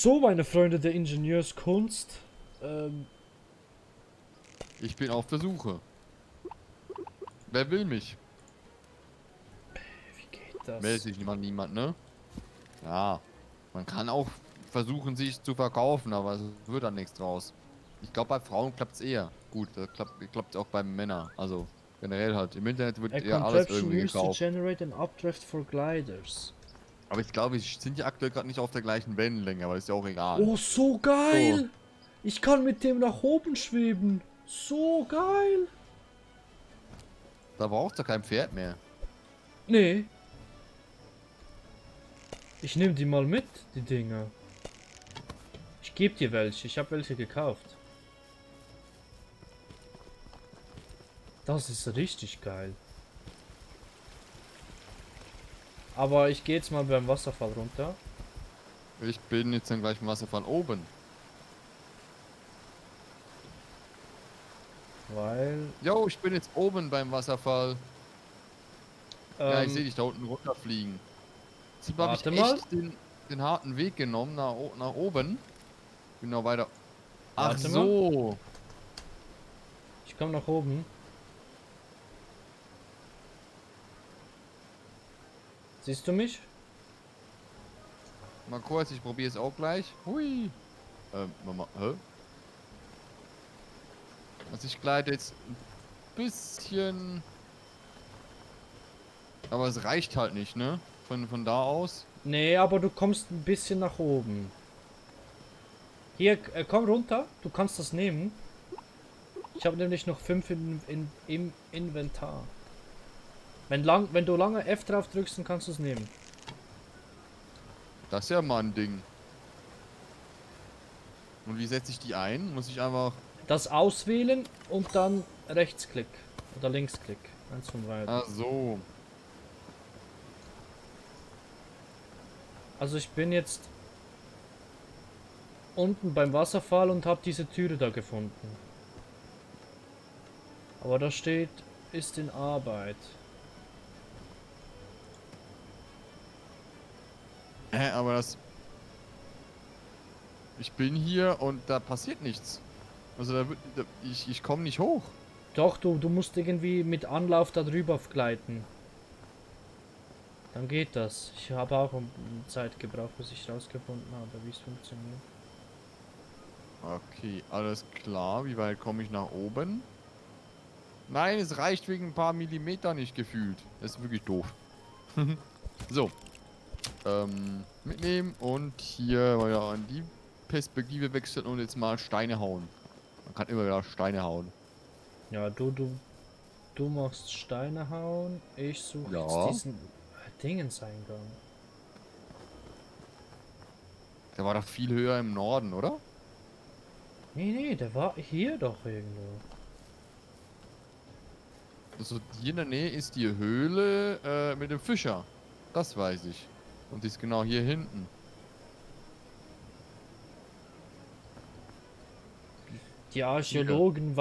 So, meine Freunde der Ingenieurskunst. Ich bin auf der Suche. Wer will mich? Wie geht Meldet das? sich niemand, ne? Ja. Man kann auch versuchen, sich zu verkaufen, aber es wird dann nichts draus. Ich glaube, bei Frauen klappt es eher. Gut, das klappt auch bei Männern. Also generell halt. Im Internet A wird ja alles contraption irgendwie used to gekauft. generate an updraft for gliders. Aber ich glaube, wir sind ja aktuell gerade nicht auf der gleichen Wellenlänge, aber ist ja auch egal. Oh, so So, geil! Ich kann mit dem nach oben schweben. So geil! da braucht ja kein Pferd mehr. Nee. Ich nehme die mal mit, die Dinger. Ich gebe dir welche. Ich habe welche gekauft. Das ist richtig geil. Aber ich gehe jetzt mal beim Wasserfall runter. Ich bin jetzt dann gleich im Wasserfall oben. Weil... Jo, ich bin jetzt oben beim Wasserfall. Ja, ich sehe Ähm, dich da unten runterfliegen. Jetzt habe ich warte mal. echt den harten Weg genommen nach oben. Bin noch weiter. Ach Warte mal. so. Ich komme nach oben. Siehst du mich? Mal kurz, ich probiere es auch gleich. Hui. Mama, hä? Also ich gleite jetzt ein bisschen. Aber es reicht halt nicht, ne? Von da aus. Nee, aber du kommst ein bisschen nach oben. Hier, komm runter. Du kannst das nehmen. Ich habe nämlich noch 5 im Inventar. Wenn du lange F drauf drückst, dann kannst du es nehmen. Das ist ja mal ein Ding. Und wie setze ich die ein? Muss ich einfach. Das auswählen und dann Rechtsklick. Oder Linksklick. Eins von beiden. Ah, so. Also ich bin jetzt unten beim Wasserfall und habe diese Türe da gefunden. Aber da steht, ist in Arbeit. Aber das. Ich bin hier und da passiert nichts. Also ich komme nicht hoch. Doch, du musst irgendwie mit Anlauf da drüber gleiten. Dann geht das. Ich habe auch Zeit gebraucht, bis ich rausgefunden habe, wie es funktioniert. Okay, alles klar. Wie weit komme ich nach oben? Nein, es reicht wegen ein paar Millimeter nicht gefühlt. Das ist wirklich doof. So. Mitnehmen und hier mal ja an die Perspektive wechseln und jetzt mal Steine hauen. Man kann immer wieder Steine hauen. Ja, du machst Steine hauen. Ich suche jetzt Ja. diesen Dingenseingang. Der war doch viel höher im Norden, oder? Nee, der war hier doch irgendwo. Also hier in der Nähe ist die Höhle mit dem Fischer. Das weiß ich. Und die ist genau hier hinten. Die Hier. Archäologen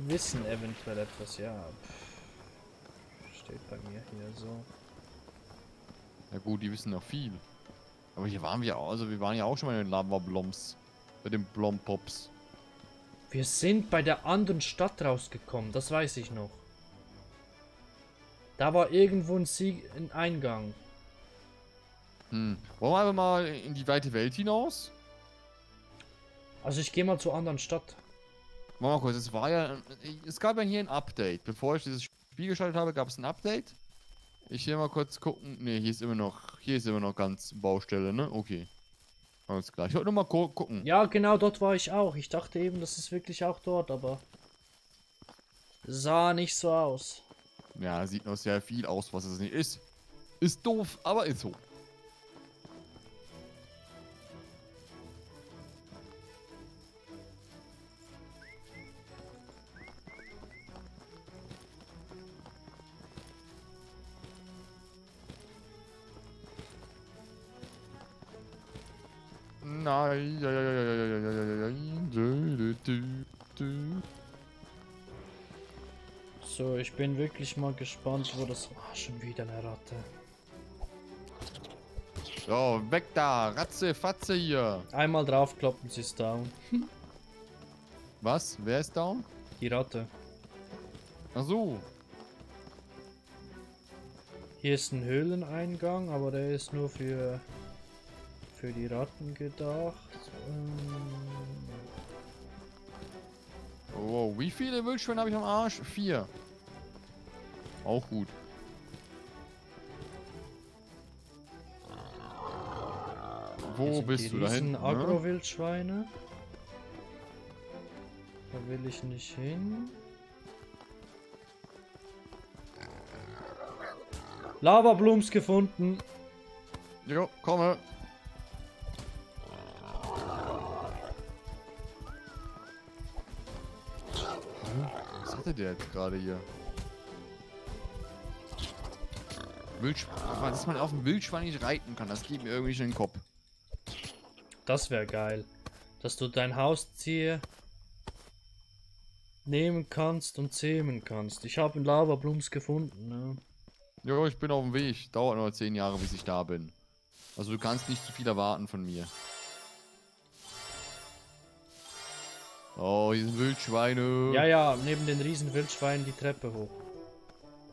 wissen eventuell etwas, ja. Steht bei mir hier so. Ja gut, die wissen noch viel. Aber hier waren wir auch, also wir waren ja auch schon mal in den Lava-Bloms. Bei den Blompops. Wir sind bei der anderen Stadt rausgekommen, das weiß ich noch. Da war irgendwo ein Eingang. Wollen wir einfach mal in die weite Welt hinaus? Also ich gehe mal zur anderen Stadt. Mal kurz, es war ja. Es gab ja hier ein Update. Bevor ich dieses Spiel geschaltet habe, gab es ein Update. Ich will mal kurz gucken. Ne, hier ist immer noch. Hier ist immer noch ganz Baustelle, ne? Okay. Alles klar. Ich wollte nur mal gucken. Ja, genau, dort war ich auch. Ich dachte eben, das ist wirklich auch dort, aber sah nicht so aus. Ja, sieht noch sehr viel aus, was es nicht ist. Ist doof, aber ist so. Nein. So, ich bin wirklich mal gespannt, wo das... Ah, schon wieder eine Ratte. So, weg da. Ratze, Fatze hier. Einmal draufkloppen, sie ist down. Was? Wer ist down? Die Ratte. Ach so. Hier ist ein Höhleneingang, aber der ist nur für die Ratten gedacht. Oh, wie viele Wildschweine habe ich am Arsch? 4. Auch gut. Wo Hier sind bist die du da riesen hinten? Ne? Agro-Wildschweine. Da will ich nicht hin. Lavablooms gefunden. Jo, komme. Was hatte der jetzt gerade hier? Wildschwein, dass man auf dem Wildschwein nicht reiten kann, das geht mir irgendwie schon in den Kopf. Das wäre geil. Dass du dein Haustier nehmen kannst und zähmen kannst. Ich habe einen Lavablooms gefunden. Ne? Jo, ich bin auf dem Weg. Dauert nur 10 Jahre, bis ich da bin. Also du kannst nicht zu viel erwarten von mir. Oh, hier sind Wildschweine. Ja, ja, neben den riesen Wildschweinen die Treppe hoch.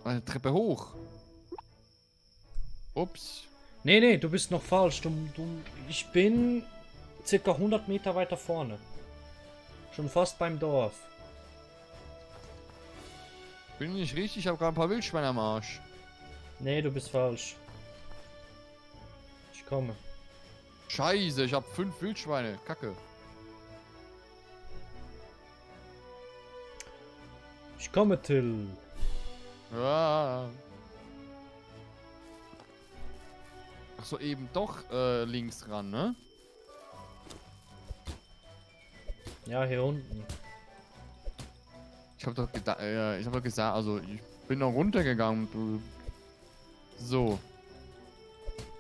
Eine Treppe hoch. Ups. Nee, nee, du bist noch falsch. Ich bin circa 100 Meter weiter vorne. Schon fast beim Dorf. Bin ich nicht richtig? Ich habe gerade ein paar Wildschweine am Arsch. Nee, du bist falsch. Ich komme. Scheiße, ich habe 5 Wildschweine. Kacke. Ich komme, Till. Ja. Ach so, eben doch links ran, ne? Ja, hier unten. Ich habe doch ich habe doch gesagt, also ich bin noch runtergegangen. Du. So.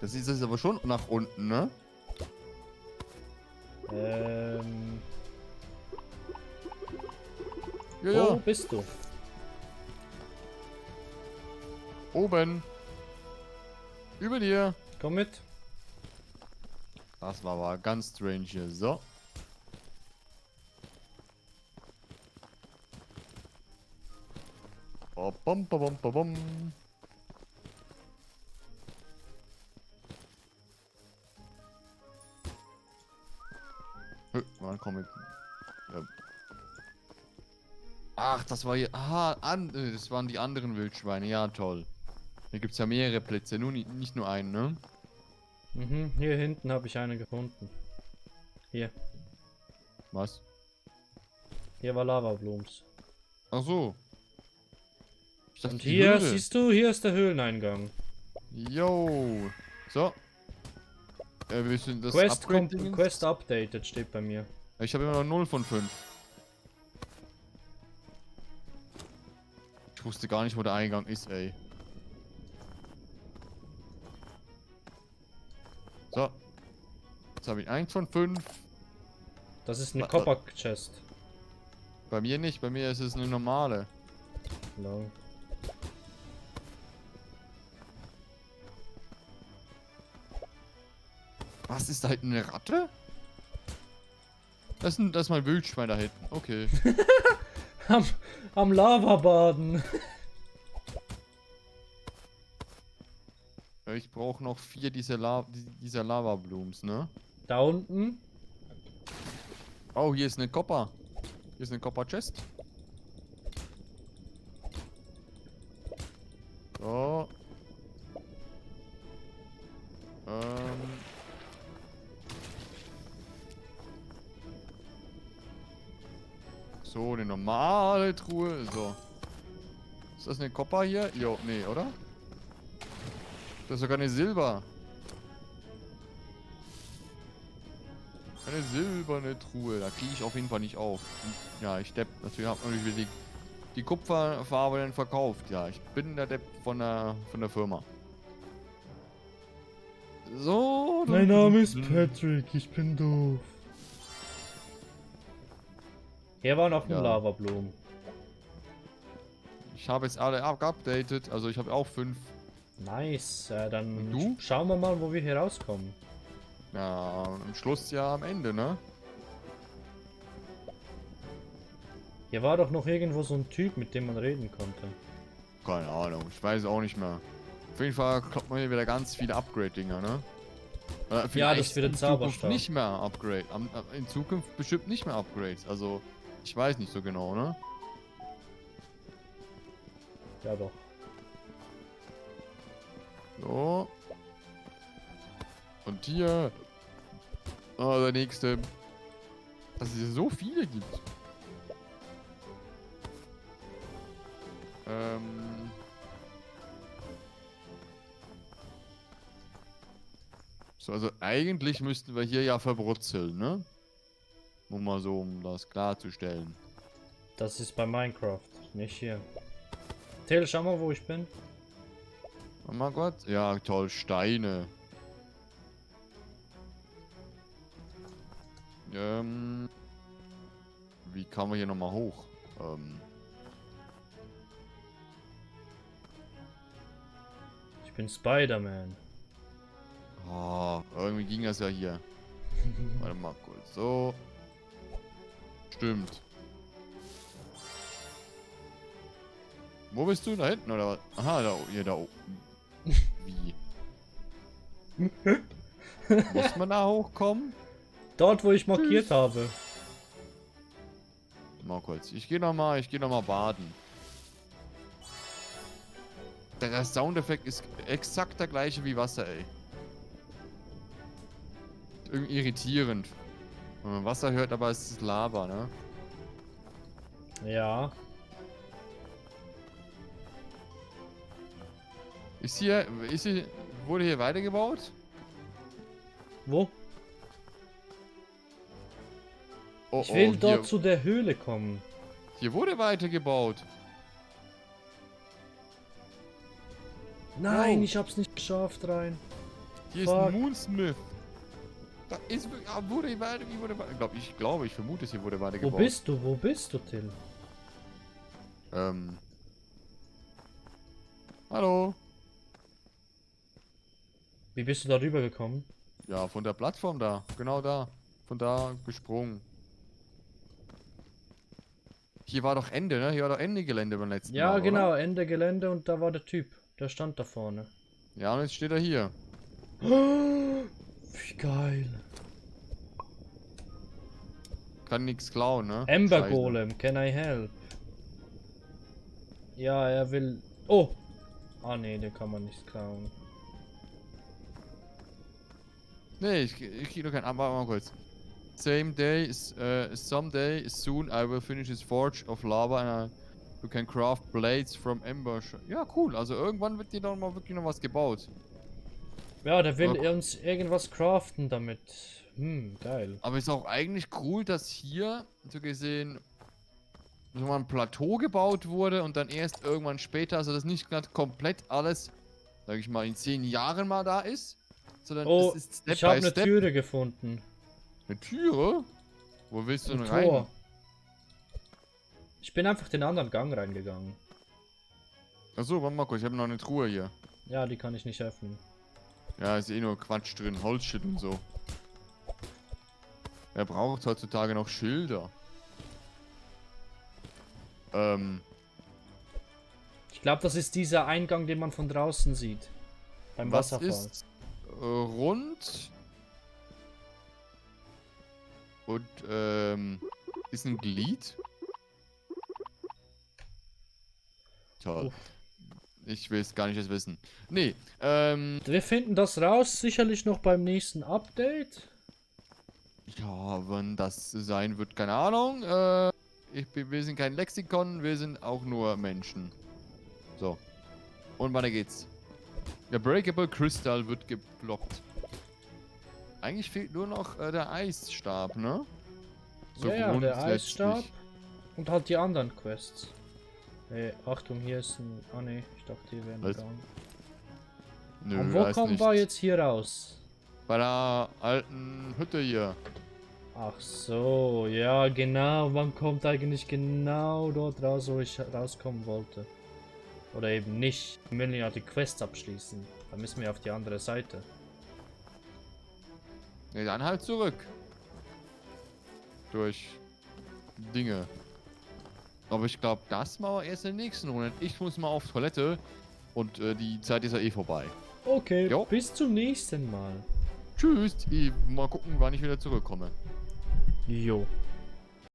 Das ist jetzt aber schon nach unten, ne? Ja, Wo ja. bist du? Oben. Über dir. Komm mit. Das war aber ganz strange hier. So. Bom, bom, bom, bom, bom. Wann komm ich? Ja. Ach, das war hier. Aha, das waren die anderen Wildschweine. Ja, toll. Hier gibt es ja mehrere Plätze, nicht nur einen, ne? Mhm, hier hinten habe ich eine gefunden. Hier. Was? Hier war Lavablooms. Ach so. Ich dachte, Und die hier, Höhle. siehst du, hier ist der Höhleneingang. Yo. So. Wir sind das Quest, Upgrade-Dingens. Quest updated steht bei mir. Ich habe immer noch 0 von 5. Ich wusste gar nicht, wo der Eingang ist, ey. So. Jetzt habe ich 1 von 5. Das ist eine Copper Chest. Bei mir nicht, bei mir ist es eine normale. Genau. Was ist da hinten, eine Ratte? Das ist mein Wildschwein da hinten. Okay. Am Lavabaden. Ich brauche noch 4 dieser Lava-Blooms, ne? Da unten. Oh, hier ist eine Copper. Hier ist eine Copper-Chest. So. So, eine normale Truhe. So. Ist das eine Copper hier? Jo, nee, oder? Das ist sogar eine Silber. Eine silberne Truhe. Da kriege ich auf jeden Fall nicht auf. Und ja, ich depp. Natürlich habe ich die Kupferfarbe dann verkauft. Ja, ich bin der Depp von der Firma. So. Mein Name ist Patrick, ich bin doof. Hier war noch ein Ja. Lavablumen. Ich habe jetzt alle abgeupdatet. Also ich habe auch 5. Nice. Dann Und du? schauen wir mal, wo wir hier rauskommen. Ja, am Schluss ja am Ende, ne? Hier war doch noch irgendwo so ein Typ, mit dem man reden konnte. Keine Ahnung, ich weiß auch nicht mehr. Auf jeden Fall kloppt man hier wieder ganz viele Upgrade-Dinger, ne? Ja, Vielleicht das wird in ein Zukunft Zauberstab. nicht mehr Upgrade. In Zukunft bestimmt nicht mehr Upgrades. Also, ich weiß nicht so genau, ne? Ja doch. So. Und hier. Oh, der nächste. Dass es hier so viele gibt. So, also eigentlich müssten wir hier ja verbrutzeln, ne? Nur mal so, um das klarzustellen. Das ist bei Minecraft, nicht hier. Till, schau mal, wo ich bin. Oh mein Gott. Ja, toll, Steine. Wie kann man hier nochmal hoch? Ich bin Spider-Man. Oh, irgendwie ging das ja hier. Warte mal kurz. So. Stimmt. Wo bist du? Da hinten oder was? Aha, hier da oben. Wie? Muss man da hochkommen? Dort, wo ich markiert habe. Mal kurz. Ich geh noch mal baden. Der Soundeffekt ist exakt der gleiche wie Wasser, ey. Irgendwie irritierend. Wenn man Wasser hört, aber es ist Lava, ne? Ja. Wurde hier weitergebaut? Wo? Oh, Ich will oh, dort zu der Höhle kommen. hier wurde weitergebaut. Nein, Wow. ich hab's nicht geschafft rein. Hier Fuck. ist ein Moonsmith. Da ist wurde weiter, wie wurde weiter? Ich vermute, es hier wurde weitergebaut. Wo bist du? Wo bist du, Till? Hallo? Wie bist du da rüber gekommen? Ja, von der Plattform da. Genau da. Von da gesprungen. Hier war doch Ende, ne? Hier war doch Ende Gelände beim letzten Ja, Mal, genau, oder? Ende Gelände und da war der Typ. Der stand da vorne. Ja, und jetzt steht er hier. Wie geil. Kann nichts klauen, ne? Ember Scheiße. Golem, can I help? Ja, er will... Oh! Ah ne, den kann man nicht klauen. Nee, ich krieg doch kein... Aber mal kurz. Someday, soon I will finish this forge of lava and you can craft blades from ember. Ja, cool. Also irgendwann wird hier doch mal wirklich noch was gebaut. Ja, der will Aber- uns irgendwas craften damit. Geil. Aber ist auch eigentlich cool, dass hier, so gesehen, so mal ein Plateau gebaut wurde und dann erst irgendwann später, also dass nicht gerade komplett alles, sag ich mal, in 10 Jahren mal da ist, sondern Oh, es ist Step ich habe by eine Step. Türe gefunden. Eine Türe? Wo willst du Ein denn Tor. rein? Ich bin einfach den anderen Gang reingegangen. Achso, warte mal kurz, ich habe noch eine Truhe hier. Ja, die kann ich nicht öffnen. Ja, ist eh nur Quatsch drin, Holzshit und so. Wer braucht heutzutage noch Schilder? Ich glaube, das ist dieser Eingang, den man von draußen sieht. Beim Was Wasserfall. ist rund und ist ein Glied? Toll. Uff. Ich will es gar nicht erst wissen. Nee, Wir finden das raus, sicherlich noch beim nächsten Update. ja, wann das sein wird, keine Ahnung. Wir sind kein Lexikon, wir sind auch nur Menschen. So. Und weiter geht's. Der Breakable Crystal wird geploppt. Eigentlich fehlt nur noch der Eisstab, ne? So Ja, ja, der grundsätzlich. Eisstab und halt die anderen Quests. Achtung, hier ist ein... Ah ne, ich dachte, hier wäre ein Was? Gang. Nö, Und da wo ist kommen wir nichts. jetzt hier raus? Bei der alten Hütte hier. Ach so, ja genau. Man kommt eigentlich genau dort raus, wo ich rauskommen wollte. Oder eben nicht. Wir müssen ja die Quest abschließen. Dann müssen wir auf die andere Seite. Ne, dann halt zurück. Durch Dinge. Aber ich glaube, das machen wir erst in der nächsten Runde. Ich muss mal auf Toilette und die Zeit ist ja eh vorbei. Okay, Jo. bis zum nächsten Mal. Tschüss. Mal gucken, wann ich wieder zurückkomme. Jo.